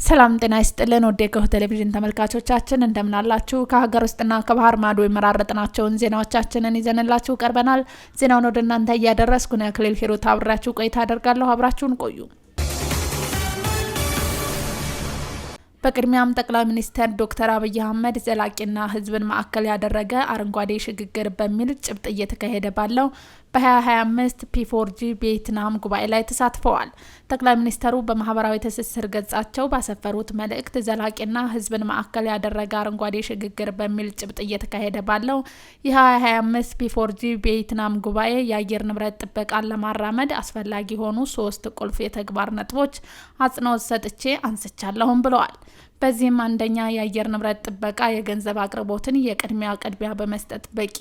ሰላም ጤና ይስጥልን ወደ ኮህ ቴሌቪዥን ተመልካቾቻችን እንደምን አላችሁ? ከሀገር ውስጥና ከባህር ማዶ የመራረጥናቸውን ዜናዎቻችንን ይዘንላችሁ ቀርበናል። ዜናውን ወደ እናንተ እያደረስኩ ነው አክሊል ሂሩት አብራችሁ ቆይታ አደርጋለሁ። አብራችሁን ቆዩ። በቅድሚያም ጠቅላይ ሚኒስትር ዶክተር አብይ አህመድ ዘላቂና ህዝብን ማዕከል ያደረገ አረንጓዴ ሽግግር በሚል ጭብጥ እየተካሄደ ባለው በ2025 P4G ቪየትናም ጉባኤ ላይ ተሳትፈዋል። ጠቅላይ ሚኒስትሩ በማህበራዊ ትስስር ገጻቸው ባሰፈሩት መልእክት ዘላቂና ህዝብን ማዕከል ያደረገ አረንጓዴ ሽግግር በሚል ጭብጥ እየተካሄደ ባለው የ2025 P4G ቪየትናም ጉባኤ የአየር ንብረት ጥበቃን ለማራመድ አስፈላጊ የሆኑ 3 ቁልፍ የተግባር ነጥቦች አጽንኦት ሰጥቼ አንስቻለሁም ብለዋል። በዚህም አንደኛ የአየር ንብረት ጥበቃ የገንዘብ አቅርቦትን የቅድሚያ በመስጠት በቂ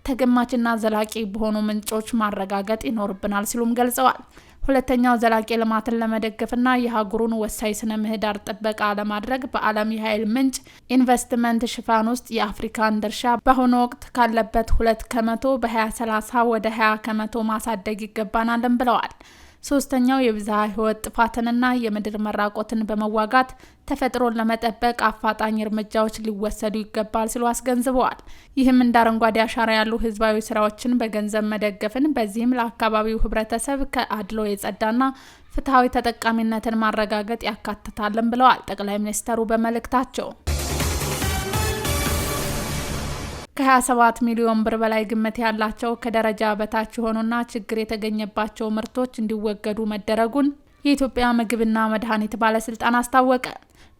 ተገማችና ዘላቂ በሆኑ ምንጮች ማረጋገጥ ይኖርብናል ሲሉም ገልጸዋል። ሁለተኛው ዘላቂ ልማትን ለመደገፍና የሀገሩን ወሳኝ ስነ ምህዳር ጥበቃ ለማድረግ በዓለም የኃይል ምንጭ ኢንቨስትመንት ሽፋን ውስጥ የአፍሪካን ድርሻ በአሁኑ ወቅት ካለበት 2% በ2030 ወደ 20% ማሳደግ ይገባናልም ብለዋል። ሶስተኛው የብዝሃ ህይወት ጥፋትንና የምድር መራቆትን በመዋጋት ተፈጥሮን ለመጠበቅ አፋጣኝ እርምጃዎች ሊወሰዱ ይገባል ሲሉ አስገንዝበዋል። ይህም እንደ አረንጓዴ አሻራ ያሉ ህዝባዊ ስራዎችን በገንዘብ መደገፍን፣ በዚህም ለአካባቢው ህብረተሰብ ከአድሎ የጸዳና ፍትሃዊ ተጠቃሚነትን ማረጋገጥ ያካትታልም ብለዋል ጠቅላይ ሚኒስትሩ በመልእክታቸው። ከ27 ሚሊዮን ብር በላይ ግምት ያላቸው ከደረጃ በታች የሆኑና ችግር የተገኘባቸው ምርቶች እንዲወገዱ መደረጉን የኢትዮጵያ ምግብና መድኃኒት ባለስልጣን አስታወቀ።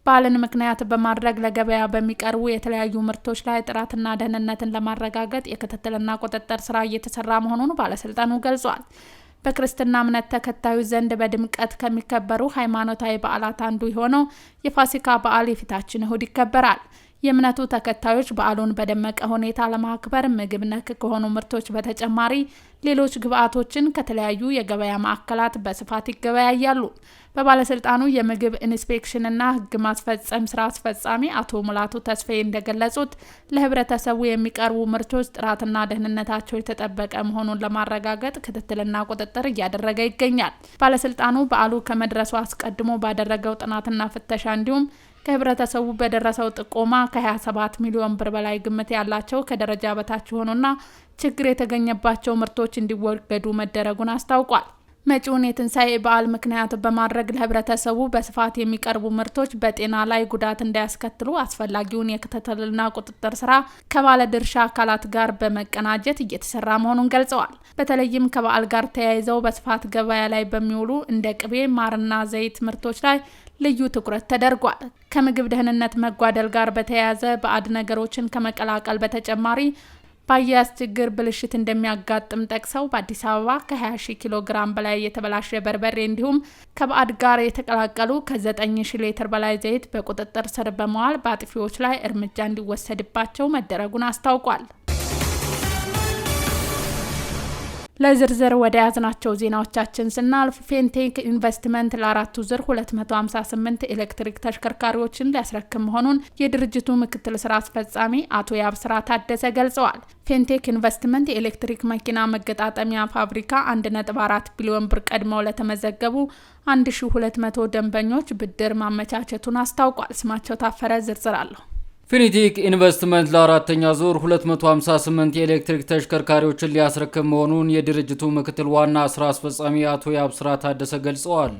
በዓልን ምክንያት በማድረግ ለገበያ በሚቀርቡ የተለያዩ ምርቶች ላይ ጥራትና ደህንነትን ለማረጋገጥ የክትትልና ቁጥጥር ስራ እየተሰራ መሆኑን ባለስልጣኑ ገልጿል። በክርስትና እምነት ተከታዮች ዘንድ በድምቀት ከሚከበሩ ሃይማኖታዊ በዓላት አንዱ የሆነው የፋሲካ በዓል የፊታችን እሁድ ይከበራል። የእምነቱ ተከታዮች በዓሉን በደመቀ ሁኔታ ለማክበር ምግብ ነክ ከሆኑ ምርቶች በተጨማሪ ሌሎች ግብአቶችን ከተለያዩ የገበያ ማዕከላት በስፋት ይገበያያሉ። በባለስልጣኑ የምግብ ኢንስፔክሽንና ሕግ ማስፈጸም ስራ አስፈጻሚ አቶ ሙላቱ ተስፋዬ እንደገለጹት ለህብረተሰቡ የሚቀርቡ ምርቶች ጥራትና ደህንነታቸው የተጠበቀ መሆኑን ለማረጋገጥ ክትትልና ቁጥጥር እያደረገ ይገኛል። ባለስልጣኑ በዓሉ ከመድረሱ አስቀድሞ ባደረገው ጥናትና ፍተሻ እንዲሁም ከህብረተሰቡ በደረሰው ጥቆማ ከ27 ሚሊዮን ብር በላይ ግምት ያላቸው ከደረጃ በታች ሆኑና ችግር የተገኘባቸው ምርቶች እንዲወገዱ መደረጉን አስታውቋል። መጪውን የትንሳኤ በዓል ምክንያት በማድረግ ለህብረተሰቡ በስፋት የሚቀርቡ ምርቶች በጤና ላይ ጉዳት እንዳያስከትሉ አስፈላጊውን የክትትልና ቁጥጥር ስራ ከባለድርሻ አካላት ጋር በመቀናጀት እየተሰራ መሆኑን ገልጸዋል። በተለይም ከበዓል ጋር ተያይዘው በስፋት ገበያ ላይ በሚውሉ እንደ ቅቤ፣ ማርና ዘይት ምርቶች ላይ ልዩ ትኩረት ተደርጓል። ከምግብ ደህንነት መጓደል ጋር በተያያዘ ባዕድ ነገሮችን ከመቀላቀል በተጨማሪ በአያያዝ ችግር ብልሽት እንደሚያጋጥም ጠቅሰው በአዲስ አበባ ከ20,000 ኪሎ ግራም በላይ የተበላሸ በርበሬ እንዲሁም ከባዕድ ጋር የተቀላቀሉ ከ9,000 ሊትር በላይ ዘይት በቁጥጥር ስር በመዋል በአጥፊዎች ላይ እርምጃ እንዲወሰድባቸው መደረጉን አስታውቋል። ለዝርዝር ወደ ያዝናቸው ዜናዎቻችን ስናልፍ ፌንቴክ ኢንቨስትመንት ለአራቱ ዙር 258 ኤሌክትሪክ ተሽከርካሪዎችን ሊያስረክብ መሆኑን የድርጅቱ ምክትል ስራ አስፈጻሚ አቶ ያብስራ ታደሰ ገልጸዋል። ፌንቴክ ኢንቨስትመንት የኤሌክትሪክ መኪና መገጣጠሚያ ፋብሪካ 1.4 ቢሊዮን ብር ቀድመው ለተመዘገቡ 1200 ደንበኞች ብድር ማመቻቸቱን አስታውቋል። ስማቸው ታፈረ ዝርዝር አለው። ፊኒቴክ ኢንቨስትመንት ለአራተኛ ዙር 258 የኤሌክትሪክ ተሽከርካሪዎችን ሊያስረክብ መሆኑን የድርጅቱ ምክትል ዋና ስራ አስፈጻሚ አቶ ያብስራ ታደሰ ገልጸዋል።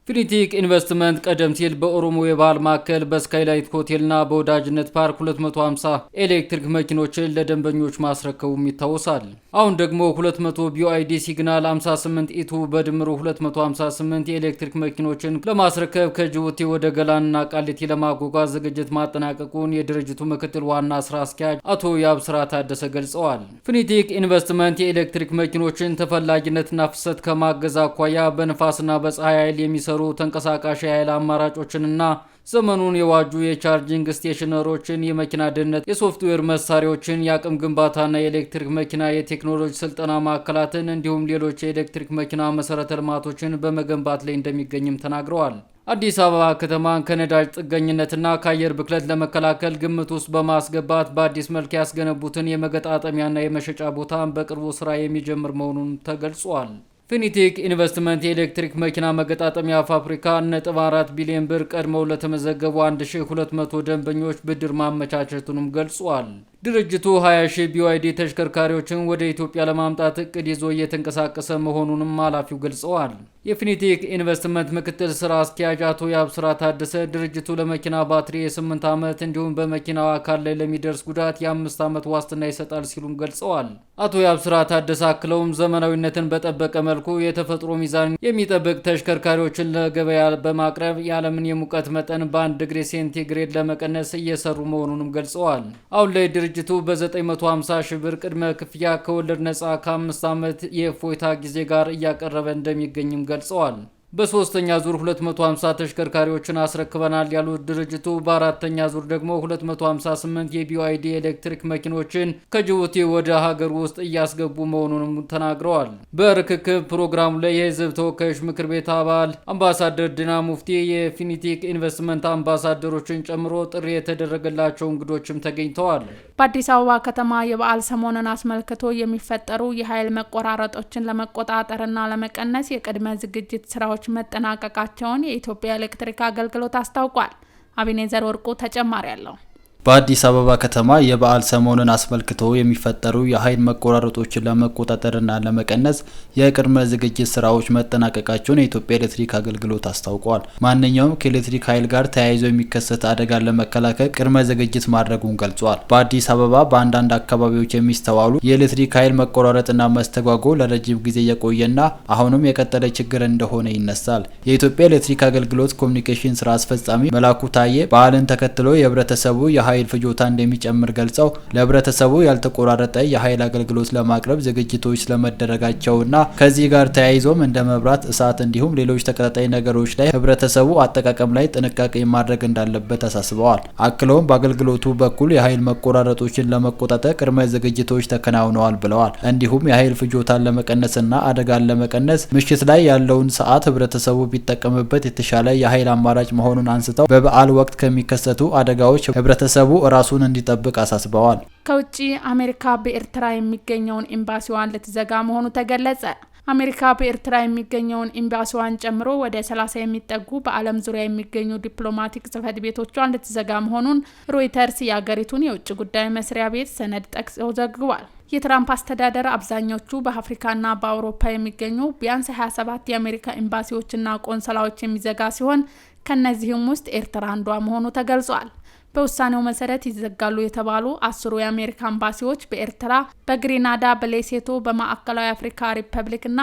ፊኒቴክ ኢንቨስትመንት ቀደም ሲል በኦሮሞ የባህል ማዕከል በስካይላይት ሆቴልና በወዳጅነት ፓርክ 250 ኤሌክትሪክ መኪኖችን ለደንበኞች ማስረከቡም ይታወሳል። አሁን ደግሞ 200 BYD ሲግናል 58 ኢቱ በድምሩ 258 የኤሌክትሪክ መኪኖችን ለማስረከብ ከጅቡቲ ወደ ገላንና ቃሊቲ ለማጓጓዝ ዝግጅት ማጠናቀቁን የድርጅቱ ምክትል ዋና ስራ አስኪያጅ አቶ ያብስራ ታደሰ ገልጸዋል። ፊኒቴክ ኢንቨስትመንት የኤሌክትሪክ መኪኖችን ተፈላጊነትና ፍሰት ከማገዝ አኳያ በንፋስና በፀሐይ ኃይል የሚሰሩ ተንቀሳቃሽ የኃይል አማራጮችንና ዘመኑን የዋጁ የቻርጂንግ ስቴሽነሮችን፣ የመኪና ደህንነት የሶፍትዌር መሳሪያዎችን፣ የአቅም ግንባታና የኤሌክትሪክ መኪና የቴክኖሎጂ ስልጠና ማዕከላትን እንዲሁም ሌሎች የኤሌክትሪክ መኪና መሰረተ ልማቶችን በመገንባት ላይ እንደሚገኝም ተናግረዋል። አዲስ አበባ ከተማን ከነዳጅ ጥገኝነትና ከአየር ብክለት ለመከላከል ግምት ውስጥ በማስገባት በአዲስ መልክ ያስገነቡትን የመገጣጠሚያና የመሸጫ ቦታ በቅርቡ ስራ የሚጀምር መሆኑን ተገልጿል። ፊኒቲክ ኢንቨስትመንት የኤሌክትሪክ መኪና መገጣጠሚያ ፋብሪካ 1.4 ቢሊዮን ብር ቀድመው ለተመዘገቡ 1200 ደንበኞች ብድር ማመቻቸቱንም ገልጿል። ድርጅቱ 20,000 BYD ተሽከርካሪዎችን ወደ ኢትዮጵያ ለማምጣት እቅድ ይዞ እየተንቀሳቀሰ መሆኑንም ኃላፊው ገልጸዋል። የፊኒቲክ ኢንቨስትመንት ምክትል ስራ አስኪያጅ አቶ ያብስራ ታደሰ ድርጅቱ ለመኪና ባትሪ የ8 ዓመት እንዲሁም በመኪናው አካል ላይ ለሚደርስ ጉዳት የ5 ዓመት ዋስትና ይሰጣል ሲሉም ገልጸዋል። አቶ ያብስራ ታደሰ አክለውም ዘመናዊነትን በጠበቀ መልኩ የተፈጥሮ ሚዛን የሚጠብቅ ተሽከርካሪዎችን ለገበያ በማቅረብ የዓለምን የሙቀት መጠን በ1 ዲግሪ ሴንቲግሬድ ለመቀነስ እየሰሩ መሆኑንም ገልጸዋል። አሁን ላይ ድርጅቱ በ950 ሺህ ብር ቅድመ ክፍያ ከወለድ ነፃ ከ5 ዓመት የእፎይታ ጊዜ ጋር እያቀረበ እንደሚገኝም ገልጸዋል። በሶስተኛ ዙር 250 ተሽከርካሪዎችን አስረክበናል ያሉት ድርጅቱ በአራተኛ ዙር ደግሞ 258 የቢዋይዲ ኤሌክትሪክ መኪኖችን ከጅቡቲ ወደ ሀገር ውስጥ እያስገቡ መሆኑንም ተናግረዋል። በርክክብ ፕሮግራሙ ላይ የህዝብ ተወካዮች ምክር ቤት አባል አምባሳደር ዲና ሙፍቲ፣ የፊኒቲክ ኢንቨስትመንት አምባሳደሮችን ጨምሮ ጥሪ የተደረገላቸው እንግዶችም ተገኝተዋል። በአዲስ አበባ ከተማ የበዓል ሰሞኑን አስመልክቶ የሚፈጠሩ የኃይል መቆራረጦችን ለመቆጣጠርና ለመቀነስ የቅድመ ዝግጅት ስራዎች መጠናቀቃቸውን የኢትዮጵያ ኤሌክትሪክ አገልግሎት አስታውቋል። አቢኔዘር ወርቁ ተጨማሪ አለው። በአዲስ አበባ ከተማ የበዓል ሰሞኑን አስመልክቶ የሚፈጠሩ የኃይል መቆራረጦችን ለመቆጣጠርና ለመቀነስ የቅድመ ዝግጅት ስራዎች መጠናቀቃቸውን የኢትዮጵያ ኤሌክትሪክ አገልግሎት አስታውቋል። ማንኛውም ከኤሌክትሪክ ኃይል ጋር ተያይዞ የሚከሰት አደጋን ለመከላከል ቅድመ ዝግጅት ማድረጉን ገልጿል። በአዲስ አበባ በአንዳንድ አካባቢዎች የሚስተዋሉ የኤሌክትሪክ ኃይል መቆራረጥና መስተጓጎል ለረጅም ጊዜ የቆየና አሁንም የቀጠለ ችግር እንደሆነ ይነሳል። የኢትዮጵያ ኤሌክትሪክ አገልግሎት ኮሚኒኬሽን ስራ አስፈጻሚ መላኩ ታዬ በዓልን ተከትሎ የህብረተሰቡ የኃይል ፍጆታ እንደሚጨምር ገልጸው ለህብረተሰቡ ያልተቆራረጠ የኃይል አገልግሎት ለማቅረብ ዝግጅቶች ስለመደረጋቸውና ከዚህ ጋር ተያይዞም እንደ መብራት፣ እሳት እንዲሁም ሌሎች ተቀጣጣይ ነገሮች ላይ ህብረተሰቡ አጠቃቀም ላይ ጥንቃቄ ማድረግ እንዳለበት አሳስበዋል። አክለውም በአገልግሎቱ በኩል የኃይል መቆራረጦችን ለመቆጣጠር ቅድመ ዝግጅቶች ተከናውነዋል ብለዋል። እንዲሁም የኃይል ፍጆታን ለመቀነስና አደጋን ለመቀነስ ምሽት ላይ ያለውን ሰዓት ህብረተሰቡ ቢጠቀምበት የተሻለ የኃይል አማራጭ መሆኑን አንስተው በበዓል ወቅት ከሚከሰቱ አደጋዎች ህብረተሰቡ ራሱን እንዲጠብቅ አሳስበዋል። ከውጪ አሜሪካ በኤርትራ የሚገኘውን ኤምባሲዋን ልትዘጋ መሆኑ ተገለጸ። አሜሪካ በኤርትራ የሚገኘውን ኤምባሲዋን ጨምሮ ወደ 30 የሚጠጉ በዓለም ዙሪያ የሚገኙ ዲፕሎማቲክ ጽሕፈት ቤቶቿን ልትዘጋ መሆኑን ሮይተርስ የአገሪቱን የውጭ ጉዳይ መስሪያ ቤት ሰነድ ጠቅሶ ዘግቧል። የትራምፕ አስተዳደር አብዛኞቹ በአፍሪካና በአውሮፓ የሚገኙ ቢያንስ 27 የአሜሪካ ኤምባሲዎችና ቆንሰላዎች የሚዘጋ ሲሆን ከነዚህም ውስጥ ኤርትራ አንዷ መሆኑ ተገልጿል። በውሳኔው መሰረት ይዘጋሉ የተባሉ 10 የአሜሪካ ኤምባሲዎች በኤርትራ፣ በግሪናዳ፣ በሌሴቶ፣ በማዕከላዊ አፍሪካ ሪፐብሊክ እና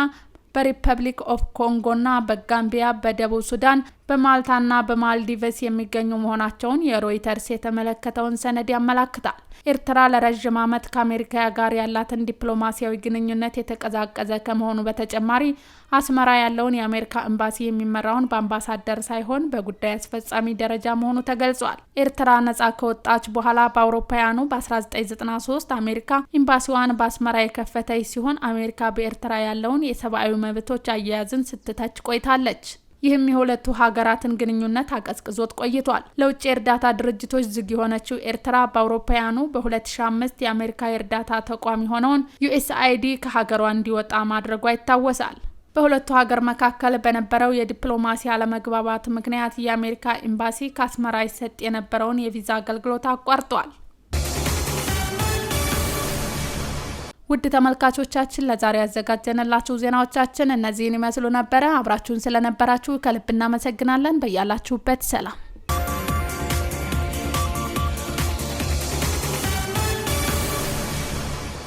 በሪፐብሊክ ኦፍ ኮንጎና በጋምቢያ፣ በደቡብ ሱዳን፣ በማልታና በማልዲቭስ የሚገኙ መሆናቸውን የሮይተርስ የተመለከተውን ሰነድ ያመላክታል። ኤርትራ ለረጅም ዓመት ከአሜሪካ ጋር ያላትን ዲፕሎማሲያዊ ግንኙነት የተቀዛቀዘ ከመሆኑ በተጨማሪ አስመራ ያለውን የአሜሪካ ኤምባሲ የሚመራውን በአምባሳደር ሳይሆን በጉዳይ አስፈጻሚ ደረጃ መሆኑ ተገልጿል። ኤርትራ ነጻ ከወጣች በኋላ በአውሮፓውያኑ በ1993 አሜሪካ ኤምባሲዋን በአስመራ የከፈተች ሲሆን አሜሪካ በኤርትራ ያለውን የሰብአዊ መብቶች አያያዝን ስትተች ቆይታለች። ይህም የሁለቱ ሀገራትን ግንኙነት አቀዝቅዞት ቆይቷል። ለውጭ የእርዳታ ድርጅቶች ዝግ የሆነችው ኤርትራ በአውሮፓውያኑ በ2005 የአሜሪካ የእርዳታ ተቋም የሆነውን USAID ከሀገሯ እንዲወጣ ማድረጓ ይታወሳል። በሁለቱ ሀገር መካከል በነበረው የዲፕሎማሲ አለመግባባት ምክንያት የአሜሪካ ኤምባሲ ከአስመራ ይሰጥ የነበረውን የቪዛ አገልግሎት አቋርጧል። ውድ ተመልካቾቻችን ለዛሬ ያዘጋጀንላችሁ ዜናዎቻችን እነዚህን ይመስሉ ነበር። አብራችሁን ስለነበራችሁ ከልብ እናመሰግናለን። በያላችሁበት ሰላም